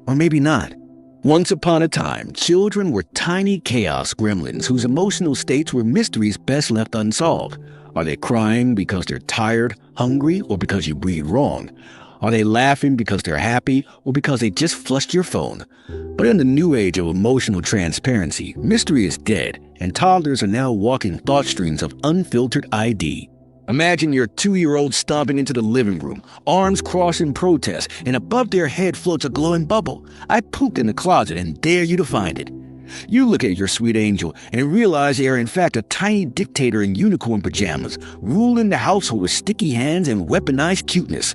Or maybe not. Once upon a time, children were tiny chaos gremlins whose emotional states were mysteries best left unsolved. Are they crying because they're tired, hungry, or because you breathe wrong? Are they laughing because they're happy, or because they just flushed your phone? But in the new age of emotional transparency, mystery is dead, and toddlers are now walking thought streams of unfiltered ID. Imagine your 2-year-old stomping into the living room, arms crossed in protest, and above their head floats a glowing bubble. "I pooped in the closet and dare you to find it." You look at your sweet angel and realize they are in fact a tiny dictator in unicorn pajamas, ruling the household with sticky hands and weaponized cuteness.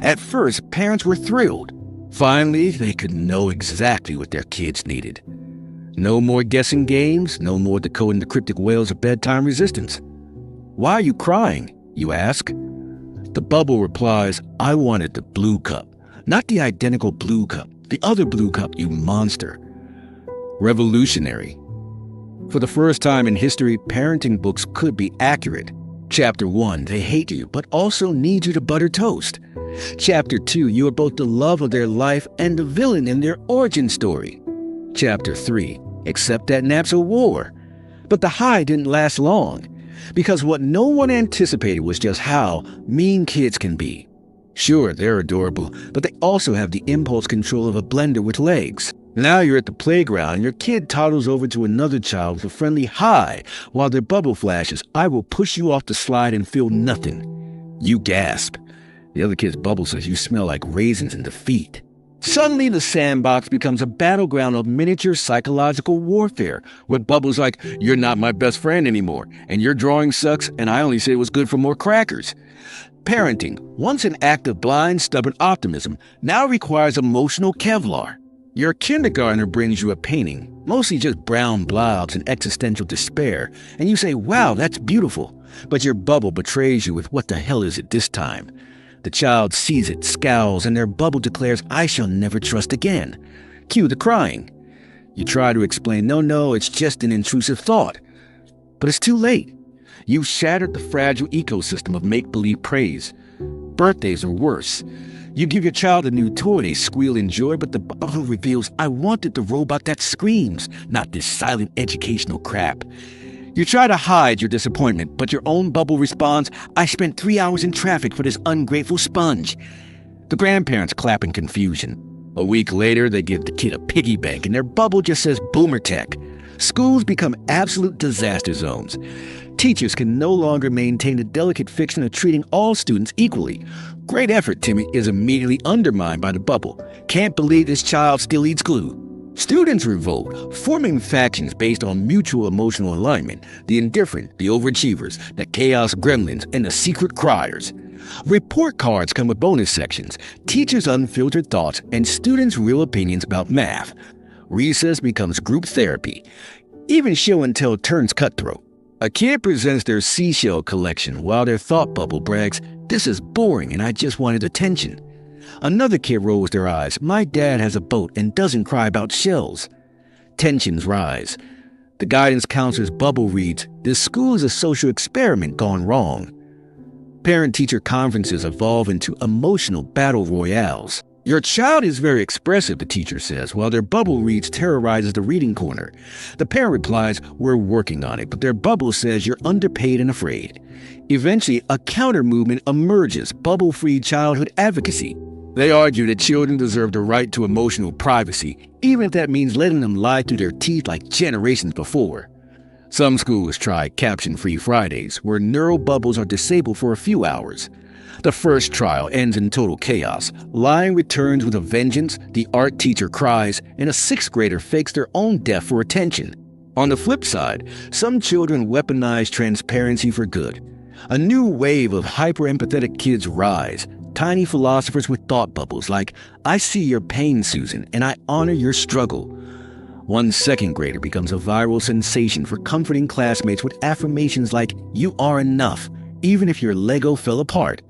At first, parents were thrilled. Finally, they could know exactly what their kids needed. No more guessing games, no more decoding the cryptic wails of bedtime resistance. "Why are you crying?" you ask. The bubble replies, "I wanted the blue cup. Not the identical blue cup, the other blue cup, you monster." Revolutionary. For the first time in history, parenting books could be accurate. Chapter 1, they hate you, but also need you to butter toast. Chapter 2, you are both the love of their life and the villain in their origin story. Chapter 3, accept that nap's a war. But the high didn't last long, because what no one anticipated was just how mean kids can be. Sure, they're adorable, but they also have the impulse control of a blender with legs. Now you're at the playground and your kid toddles over to another child with a friendly hi while their bubble flashes, "I will push you off the slide and feel nothing." You gasp. The other kid's bubble says you smell like raisins in defeat. Suddenly the sandbox becomes a battleground of miniature psychological warfare, with bubbles like, "You're not my best friend anymore, and your drawing sucks, and I only said it was good for more crackers." Parenting, once an act of blind, stubborn optimism, now requires emotional Kevlar. Your kindergartner brings you a painting, mostly just brown blobs and existential despair, and you say, "Wow, that's beautiful." But your bubble betrays you with, "What the hell is it this time?" The child sees it, scowls, and their bubble declares, "I shall never trust again." Cue the crying. You try to explain, no, it's just an intrusive thought. But it's too late. You've shattered the fragile ecosystem of make-believe praise. Birthdays are worse. You give your child a new toy, they squeal in joy, but the bubble reveals, "I wanted the robot that screams, not this silent educational crap." You try to hide your disappointment, but your own bubble responds, "I spent 3 hours in traffic for this ungrateful sponge." The grandparents clap in confusion. A week later, they give the kid a piggy bank, and their bubble just says boomer tech. Schools become absolute disaster zones. Teachers can no longer maintain the delicate fiction of treating all students equally. "Great effort, Timmy," is immediately undermined by the bubble. "Can't believe this child still eats glue." Students revolt, forming factions based on mutual emotional alignment: the indifferent, the overachievers, the chaos gremlins, and the secret criers. Report cards come with bonus sections, teachers' unfiltered thoughts, and students' real opinions about math. Recess becomes group therapy. Even show and tell turns cutthroat. A kid presents their seashell collection while their thought bubble brags, "This is boring and I just wanted attention." Another kid rolls their eyes, "My dad has a boat and doesn't cry about shells." Tensions rise. The guidance counselor's bubble reads, "This school is a social experiment gone wrong." Parent-teacher conferences evolve into emotional battle royales. "Your child is very expressive," the teacher says, while their bubble reads terrorizes the reading corner. The parent replies, "We're working on it," but their bubble says you're underpaid and afraid. Eventually, a counter-movement emerges, bubble-free childhood advocacy. They argue that children deserve the right to emotional privacy, even if that means letting them lie through their teeth like generations before. Some schools try caption-free Fridays, where neural bubbles are disabled for a few hours. The first trial ends in total chaos. Lying returns with a vengeance, the art teacher cries, and a sixth grader fakes their own death for attention. On the flip side, some children weaponize transparency for good. A new wave of hyper-empathetic kids rise, tiny philosophers with thought bubbles like, "I see your pain, Susan, and I honor your struggle." One second grader becomes a viral sensation for comforting classmates with affirmations like, "You are enough, even if your Lego fell apart."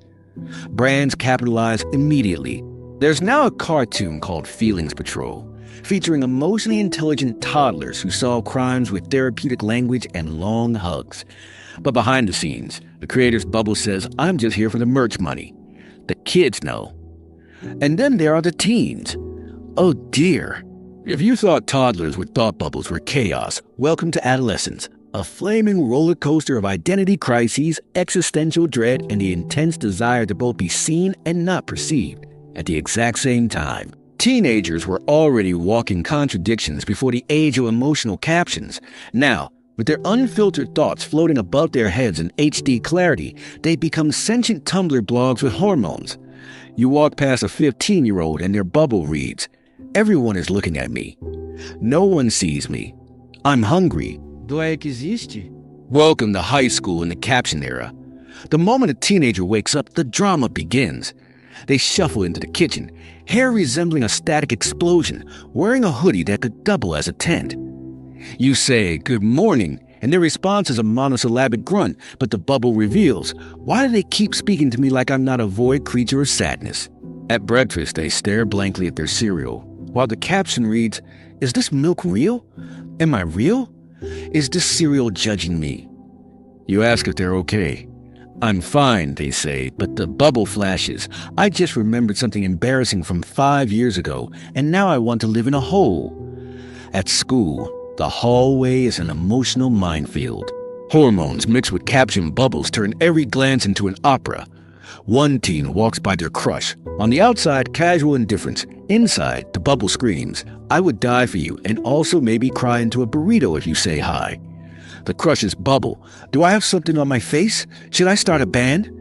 Brands capitalize immediately. There's now a cartoon called Feelings Patrol, featuring emotionally intelligent toddlers who solve crimes with therapeutic language and long hugs. But behind the scenes, the creator's bubble says, "I'm just here for the merch money." The kids know. And then there are the teens. Oh dear. If you thought toddlers with thought bubbles were chaos, welcome to adolescence. A flaming roller coaster of identity crises, existential dread, and the intense desire to both be seen and not perceived at the exact same time. Teenagers were already walking contradictions before the age of emotional captions. Now, with their unfiltered thoughts floating above their heads in HD clarity, they become sentient Tumblr blogs with hormones. You walk past a 15-year-old and their bubble reads, "Everyone is looking at me. No one sees me. I'm hungry. Do I exist?" Welcome to high school in the caption era. The moment a teenager wakes up, the drama begins. They shuffle into the kitchen, hair resembling a static explosion, wearing a hoodie that could double as a tent. You say, "Good morning," and their response is a monosyllabic grunt, but the bubble reveals, "Why do they keep speaking to me like I'm not a void creature of sadness?" At breakfast, they stare blankly at their cereal, while the caption reads, "Is this milk real? Am I real?" Is this cereal judging me? You ask if they're okay. I'm fine, they say, but the bubble flashes. I just remembered something embarrassing from 5 years ago, and now I want to live in a hole. At school, the hallway is an emotional minefield. Hormones mixed with captioned bubbles turn every glance into an opera. One teen walks by their crush. On the outside, casual indifference. Inside, the bubble screams, "I would die for you," and also maybe cry into a burrito if you say hi. The crush's bubble. Do I have something on my face? Should I start a band?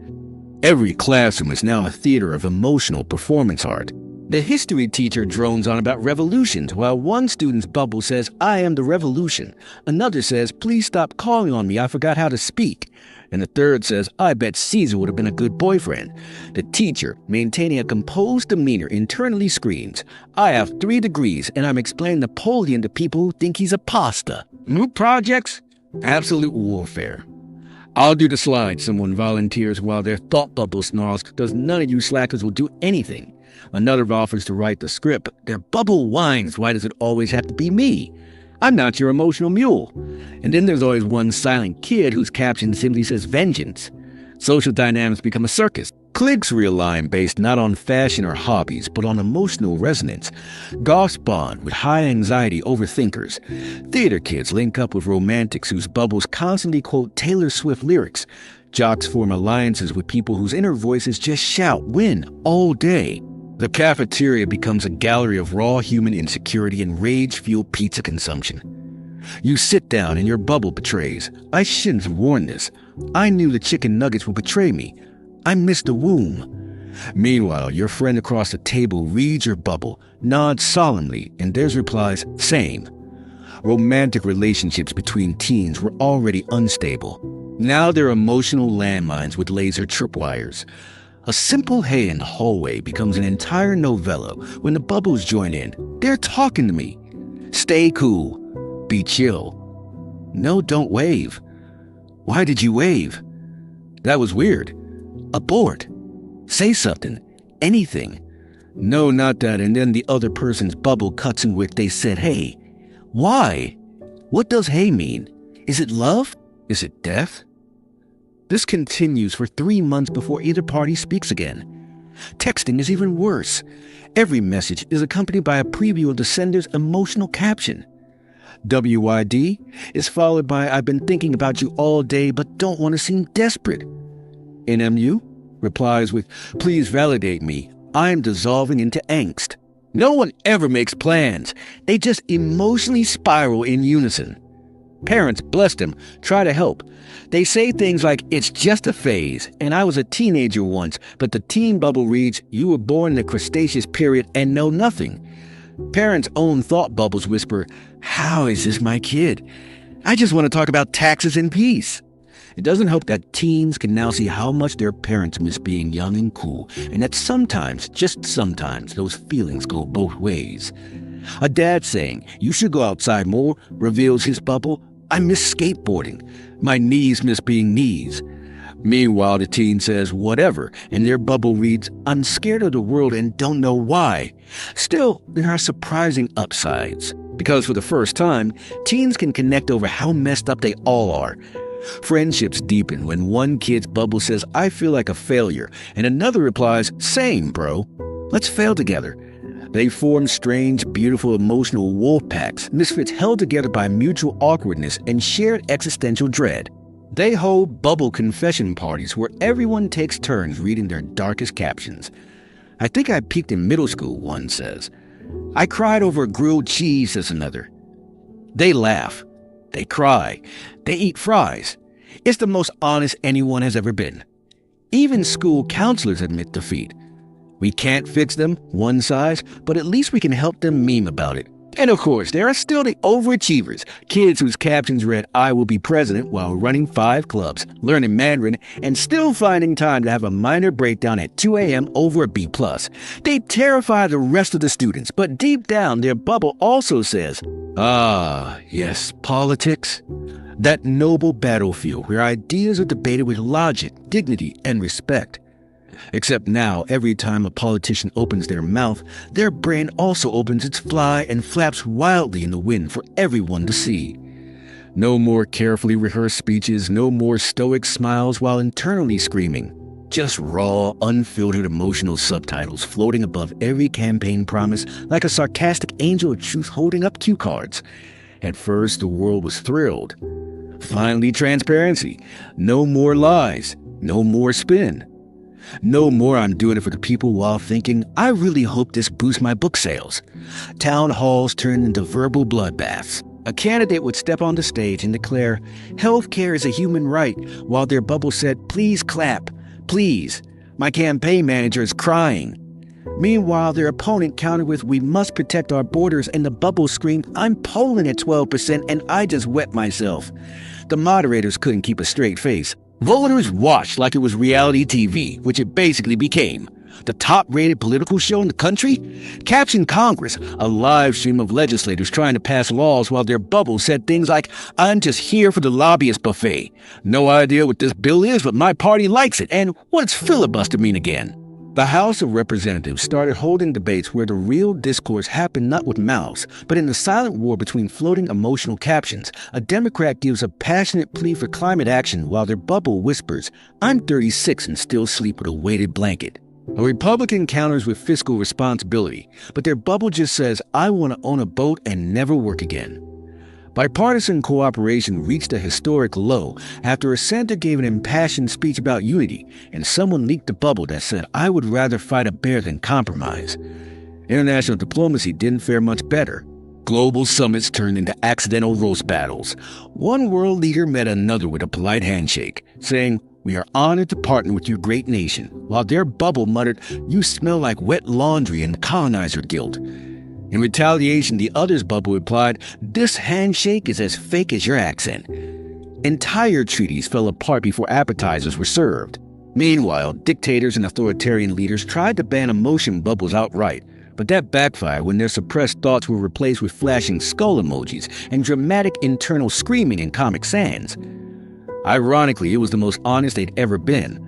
Every classroom is now a theater of emotional performance art. The history teacher drones on about revolutions, while one student's bubble says, "I am the revolution." Another says, "Please stop calling on me, I forgot how to speak." And the third says, "I bet Caesar would have been a good boyfriend." The teacher, maintaining a composed demeanor, internally screams, "I have 3 degrees, and I'm explaining Napoleon to people who think he's a pasta." New projects? Absolute warfare. "I'll do the slide," someone volunteers while their thought bubble snarls, "because none of you slackers will do anything." Another offers to write the script. Their bubble whines, "Why does it always have to be me? I'm not your emotional mule." And then there's always one silent kid whose caption simply says vengeance. Social dynamics become a circus. Cliques realign based not on fashion or hobbies, but on emotional resonance. Goths bond with high-anxiety overthinkers. Theater kids link up with romantics whose bubbles constantly quote Taylor Swift lyrics. Jocks form alliances with people whose inner voices just shout, "Win," all day. The cafeteria becomes a gallery of raw human insecurity and rage-fueled pizza consumption. You sit down and your bubble betrays. "I shouldn't have worn this. I knew the chicken nuggets would betray me. I missed the womb." Meanwhile, your friend across the table reads your bubble, nods solemnly, and theirs replies, "Same." Romantic relationships between teens were already unstable. Now they're emotional landmines with laser tripwires. A simple hey in the hallway becomes an entire novella when the bubbles join in. "They're talking to me." "Stay cool." "Be chill." "No, don't wave." "Why did you wave?" "That was weird." "Abort." "Say something. Anything." "No, not that." And then the other person's bubble cuts in with, "They said hey." Why? What does hey mean? Is it love? Is it death? This continues for 3 months before either party speaks again. Texting is even worse. Every message is accompanied by a preview of the sender's emotional caption. WYD is followed by "I've been thinking about you all day but don't want to seem desperate." NMU replies with "Please validate me. I'm dissolving into angst." No one ever makes plans. They just emotionally spiral in unison. Parents, bless them, try to help. They say things like, "It's just a phase, and I was a teenager once," but the teen bubble reads, "You were born in the Cretaceous period and know nothing." Parents' own thought bubbles whisper, "How is this my kid? I just want to talk about taxes in peace." It doesn't help that teens can now see how much their parents miss being young and cool, and that sometimes, just sometimes, those feelings go both ways. A dad saying, "You should go outside more," reveals his bubble, "I miss skateboarding. My knees miss being knees." Meanwhile, the teen says, "Whatever," and their bubble reads, "I'm scared of the world and don't know why." Still, there are surprising upsides. Because for the first time, teens can connect over how messed up they all are. Friendships deepen when one kid's bubble says, "I feel like a failure," and another replies, "Same, bro. Let's fail together." They form strange, beautiful, emotional wolf packs, misfits held together by mutual awkwardness and shared existential dread. They hold bubble confession parties where everyone takes turns reading their darkest captions. "I think I peaked in middle school," one says. "I cried over grilled cheese," says another. They laugh. They cry. They eat fries. It's the most honest anyone has ever been. Even school counselors admit defeat. We can't fix them, one size, but at least we can help them meme about it. And of course, there are still the overachievers, kids whose captions read, "I will be president," while running 5 clubs, learning Mandarin, and still finding time to have a minor breakdown at 2 a.m. over a B+. They terrify the rest of the students, but deep down their bubble also says, "Ah, yes, politics. That noble battlefield where ideas are debated with logic, dignity, and respect." Except now, every time a politician opens their mouth, their brain also opens its fly and flaps wildly in the wind for everyone to see. No more carefully rehearsed speeches, no more stoic smiles while internally screaming. Just raw, unfiltered emotional subtitles floating above every campaign promise like a sarcastic angel of truth holding up cue cards. At first, the world was thrilled. Finally, transparency. No more lies. No more spin. No more I'm doing it for the people while thinking, I really hope this boosts my book sales. Town halls turned into verbal bloodbaths. A candidate would step on the stage and declare, healthcare is a human right, while their bubble said, please clap, please. My campaign manager is crying. Meanwhile, their opponent countered with, we must protect our borders, and the bubble screamed, I'm polling at 12% and I just wet myself. The moderators couldn't keep a straight face. Voters watched like it was reality TV, which it basically became. The top-rated political show in the country? Captioned Congress, a live stream of legislators trying to pass laws while their bubble said things like, I'm just here for the lobbyist buffet. No idea what this bill is, but my party likes it. And what's filibuster mean again? The House of Representatives started holding debates where the real discourse happened not with mouths, but in the silent war between floating emotional captions. A Democrat gives a passionate plea for climate action while their bubble whispers, I'm 36 and still sleep with a weighted blanket. A Republican counters with fiscal responsibility, but their bubble just says, I want to own a boat and never work again. Bipartisan cooperation reached a historic low after a senator gave an impassioned speech about unity, and someone leaked a bubble that said, I would rather fight a bear than compromise. International diplomacy didn't fare much better. Global summits turned into accidental roast battles. One world leader met another with a polite handshake, saying, we are honored to partner with your great nation, while their bubble muttered, you smell like wet laundry and colonizer guilt. In retaliation, the other's bubble replied, this handshake is as fake as your accent. Entire treaties fell apart before appetizers were served. Meanwhile, dictators and authoritarian leaders tried to ban emotion bubbles outright, but that backfired when their suppressed thoughts were replaced with flashing skull emojis and dramatic internal screaming in Comic Sans. Ironically, it was the most honest they'd ever been.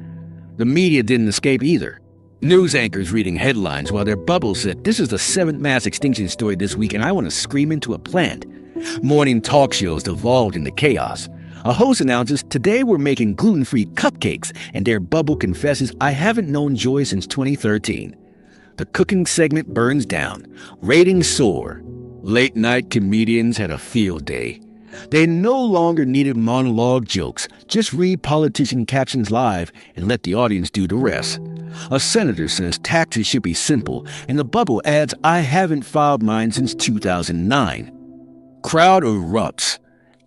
The media didn't escape either. News anchors reading headlines while their bubble said, this is the 7th mass extinction story this week and I want to scream into a plant. Morning talk shows devolved into chaos. A host announces, today we're making gluten-free cupcakes, and their bubble confesses, I haven't known joy since 2013. The cooking segment burns down. Ratings soar. Late-night comedians had a field day. They no longer needed monologue jokes. Just read politician captions live and let the audience do the rest. A senator says taxes should be simple, and the bubble adds, I haven't filed mine since 2009. Crowd erupts.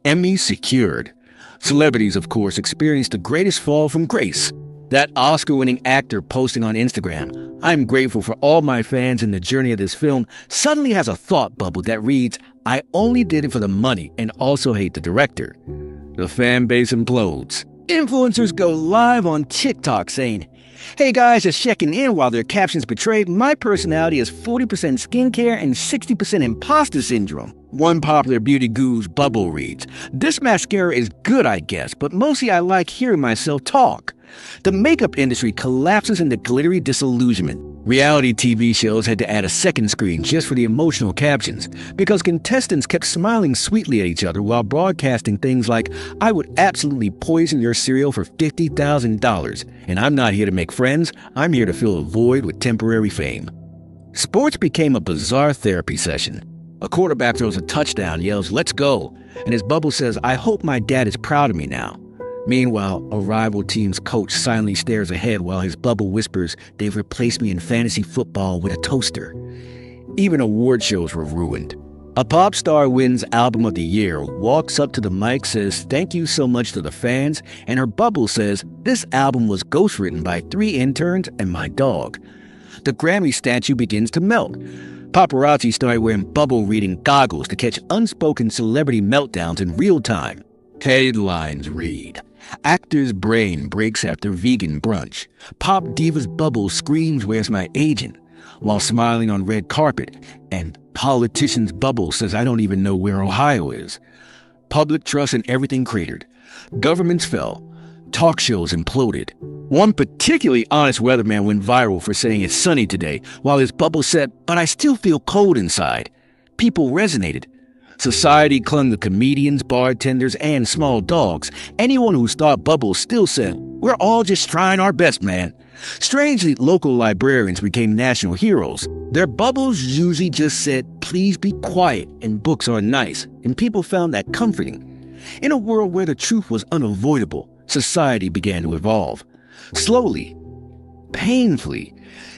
Emmy secured. Celebrities, of course, experienced the greatest fall from grace. That Oscar-winning actor posting on Instagram, I'm grateful for all my fans in the journey of this film, suddenly has a thought bubble that reads, I only did it for the money and also hate the director. The fan base implodes. Influencers go live on TikTok saying, hey guys, just checking in while their captions betray, my personality is 40% skincare and 60% imposter syndrome. One popular beauty guru's bubble reads, this mascara is good, I guess, but mostly I like hearing myself talk. The makeup industry collapses into glittery disillusionment. Reality TV shows had to add a second screen just for the emotional captions, because contestants kept smiling sweetly at each other while broadcasting things like, I would absolutely poison your cereal for $50,000, and I'm not here to make friends, I'm here to fill a void with temporary fame. Sports became a bizarre therapy session. A quarterback throws a touchdown, yells, let's go, and his bubble says, I hope my dad is proud of me now. Meanwhile, a rival team's coach silently stares ahead while his bubble whispers, they've replaced me in fantasy football with a toaster. Even award shows were ruined. A pop star wins Album of the Year, walks up to the mic, says, thank you so much to the fans, and her bubble says, this album was ghostwritten by 3 interns and my dog. The Grammy statue begins to melt. Paparazzi started wearing bubble reading goggles to catch unspoken celebrity meltdowns in real time. Headlines read, actor's brain breaks after vegan brunch. Pop diva's bubble screams, where's my agent? While smiling on red carpet. And politician's bubble says, I don't even know where Ohio is. Public trust in everything cratered. Governments fell. Talk shows imploded. One particularly honest weatherman went viral for saying it's sunny today, while his bubble said, but I still feel cold inside. People resonated. Society clung to comedians, bartenders, and small dogs. Anyone who thought bubbles still said, "We're all just trying our best, man." Strangely, local librarians became national heroes. Their bubbles usually just said, "Please be quiet," and books are nice, and people found that comforting. In a world where the truth was unavoidable, society began to evolve. Slowly, painfully,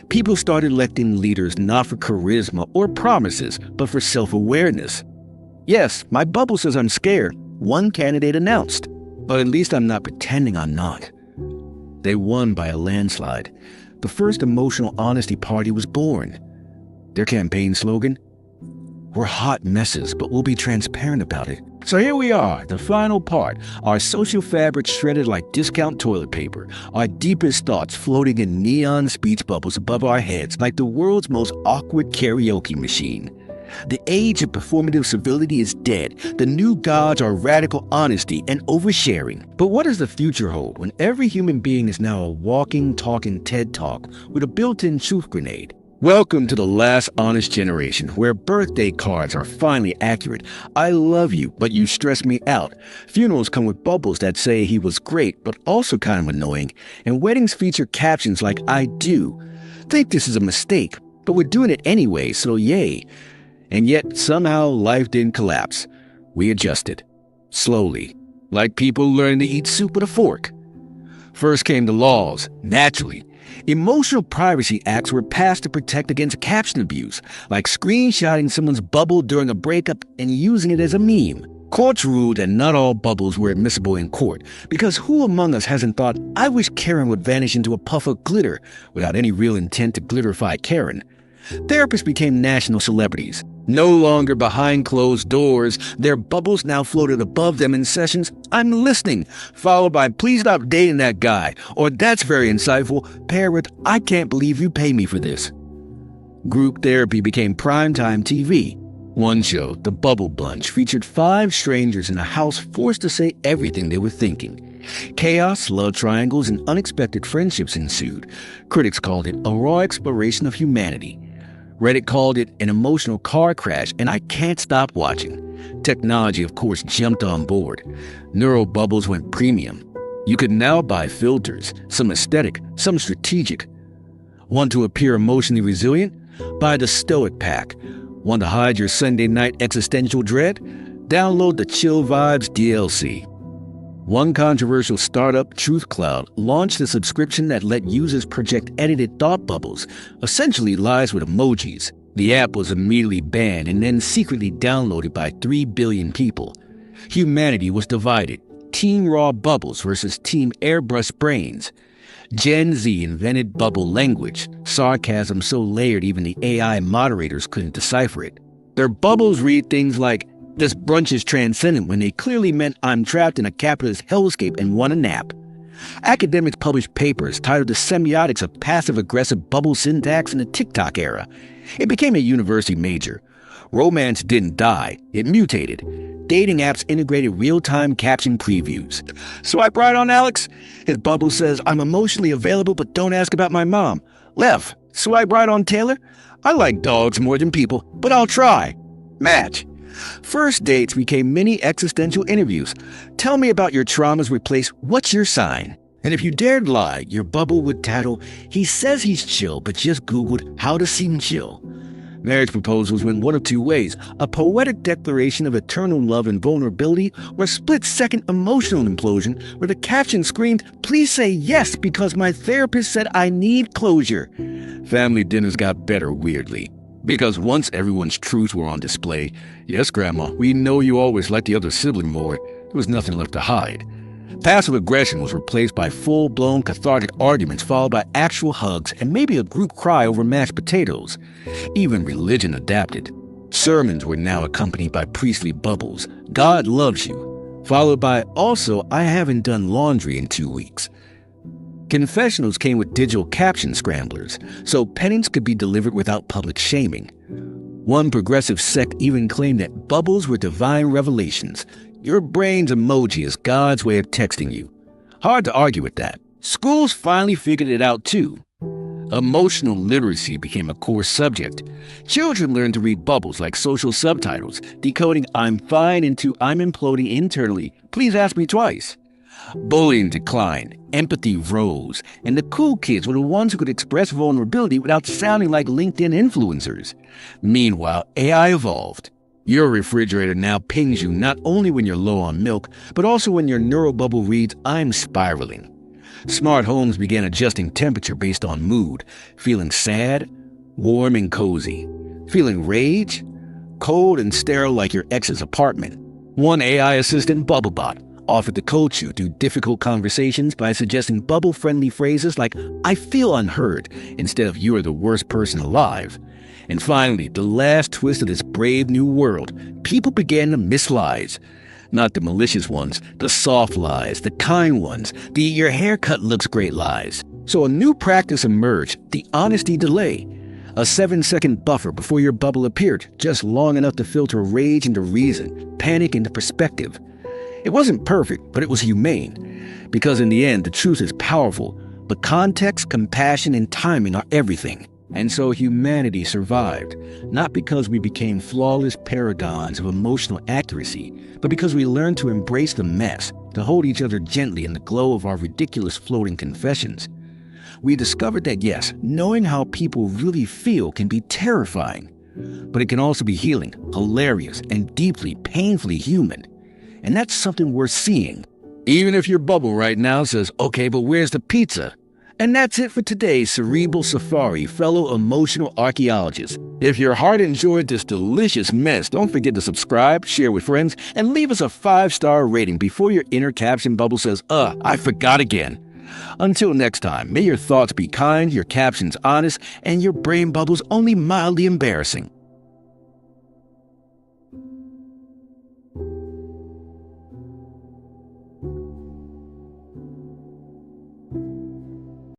people started electing leaders not for charisma or promises, but for self-awareness. "Yes, my bubble says I'm scared," one candidate announced, "but at least I'm not pretending I'm not." They won by a landslide. The first emotional honesty party was born. Their campaign slogan? "We're hot messes, but we'll be transparent about it." So here we are, the final part, our social fabric shredded like discount toilet paper, our deepest thoughts floating in neon speech bubbles above our heads like the world's most awkward karaoke machine. The age of performative civility is dead. The new gods are radical honesty and oversharing. But what does the future hold when every human being is now a walking, talking TED Talk with a built-in truth grenade? Welcome to the last honest generation, where birthday cards are finally accurate. "I love you, but you stress me out." Funerals come with bubbles that say he was great, but also kind of annoying. And weddings feature captions like "I do." Think this is a mistake, but we're doing it anyway, so yay. And yet, somehow, life didn't collapse. We adjusted. Slowly. Like people learning to eat soup with a fork. First came the laws, naturally. Emotional privacy acts were passed to protect against caption abuse, like screenshotting someone's bubble during a breakup and using it as a meme. Courts ruled that not all bubbles were admissible in court, because who among us hasn't thought, "I wish Karen would vanish into a puff of glitter," without any real intent to glitterify Karen. Therapists became national celebrities. No longer behind closed doors, their bubbles now floated above them in sessions. "I'm listening," followed by "Please stop dating that guy," or "That's very insightful," paired with "I can't believe you pay me for this." Group therapy became primetime TV. One show, The Bubble Bunch, featured 5 strangers in a house forced to say everything they were thinking. Chaos, love triangles, and unexpected friendships ensued. Critics called it a raw exploration of humanity. Reddit called it an emotional car crash, and I can't stop watching. Technology, of course, jumped on board. Neural bubbles went premium. You could now buy filters, some aesthetic, some strategic. Want to appear emotionally resilient? Buy the Stoic Pack. Want to hide your Sunday night existential dread? Download the Chill Vibes DLC. One controversial startup, Truth Cloud, launched a subscription that let users project edited thought bubbles, essentially lies with emojis. The app was immediately banned and then secretly downloaded by 3 billion people. Humanity was divided. Team Raw Bubbles versus Team Airbrush Brains. Gen Z invented bubble language, sarcasm so layered even the AI moderators couldn't decipher it. Their bubbles read things like, "This brunch is transcendent," when they clearly meant "I'm trapped in a capitalist hellscape and want a nap. Academics published papers titled "The Semiotics of Passive-Aggressive Bubble Syntax in the TikTok Era." It became a university major. Romance didn't die, it mutated. Dating apps integrated real-time caption previews. "Swipe right on Alex." His bubble says, "I'm emotionally available, but don't ask about my mom." Left. "Swipe right on Taylor." "I like dogs more than people, but I'll try." Match. First dates became mini existential interviews. "Tell me about your traumas" replaced "What's your sign?" And if you dared lie, your bubble would tattle, "He says he's chill, but just Googled how to seem chill." Marriage proposals went one of 2 ways: a poetic declaration of eternal love and vulnerability, or a split-second emotional implosion where the caption screamed, "Please say yes because my therapist said I need closure." Family dinners got better, weirdly. Because once everyone's truths were on display, "Yes, Grandma, we know you always liked the other sibling more," there was nothing left to hide. Passive aggression was replaced by full-blown cathartic arguments followed by actual hugs and maybe a group cry over mashed potatoes. Even religion adapted. Sermons were now accompanied by priestly bubbles, "God loves you," followed by "Also, I haven't done laundry in 2 weeks." Confessionals came with digital caption scramblers, so penance could be delivered without public shaming. One progressive sect even claimed that bubbles were divine revelations. Your brain's emoji is God's way of texting you. Hard to argue with that. Schools finally figured it out too. Emotional literacy became a core subject. Children learned to read bubbles like social subtitles, decoding "I'm fine" into "I'm imploding internally, please ask me twice." Bullying declined, empathy rose, and the cool kids were the ones who could express vulnerability without sounding like LinkedIn influencers. Meanwhile, AI evolved. Your refrigerator now pings you not only when you're low on milk, but also when your neural bubble reads "I'm spiraling." Smart homes began adjusting temperature based on mood, feeling sad, warm and cozy. Feeling rage, cold and sterile like your ex's apartment. One AI assistant, BubbleBot, offered to coach you through difficult conversations by suggesting bubble-friendly phrases like "I feel unheard" instead of "you are the worst person alive." And finally, the last twist of this brave new world, people began to miss lies. Not the malicious ones, the soft lies, the kind ones, the "your haircut looks great" lies. So a new practice emerged, the honesty delay. A 7-second buffer before your bubble appeared, just long enough to filter rage into reason, panic into perspective. It wasn't perfect, but it was humane. Because in the end, the truth is powerful, but context, compassion, and timing are everything. And so humanity survived, not because we became flawless paragons of emotional accuracy, but because we learned to embrace the mess, to hold each other gently in the glow of our ridiculous floating confessions. We discovered that yes, knowing how people really feel can be terrifying, but it can also be healing, hilarious, and deeply, painfully human. And that's something worth seeing. Even if your bubble right now says, "Okay, but where's the pizza?" And that's it for today's Cerebral Safari, fellow emotional archaeologists. If your heart enjoyed this delicious mess, don't forget to subscribe, share with friends, and leave us a 5-star rating before your inner caption bubble says, I forgot again." Until next time, may your thoughts be kind, your captions honest, and your brain bubbles only mildly embarrassing.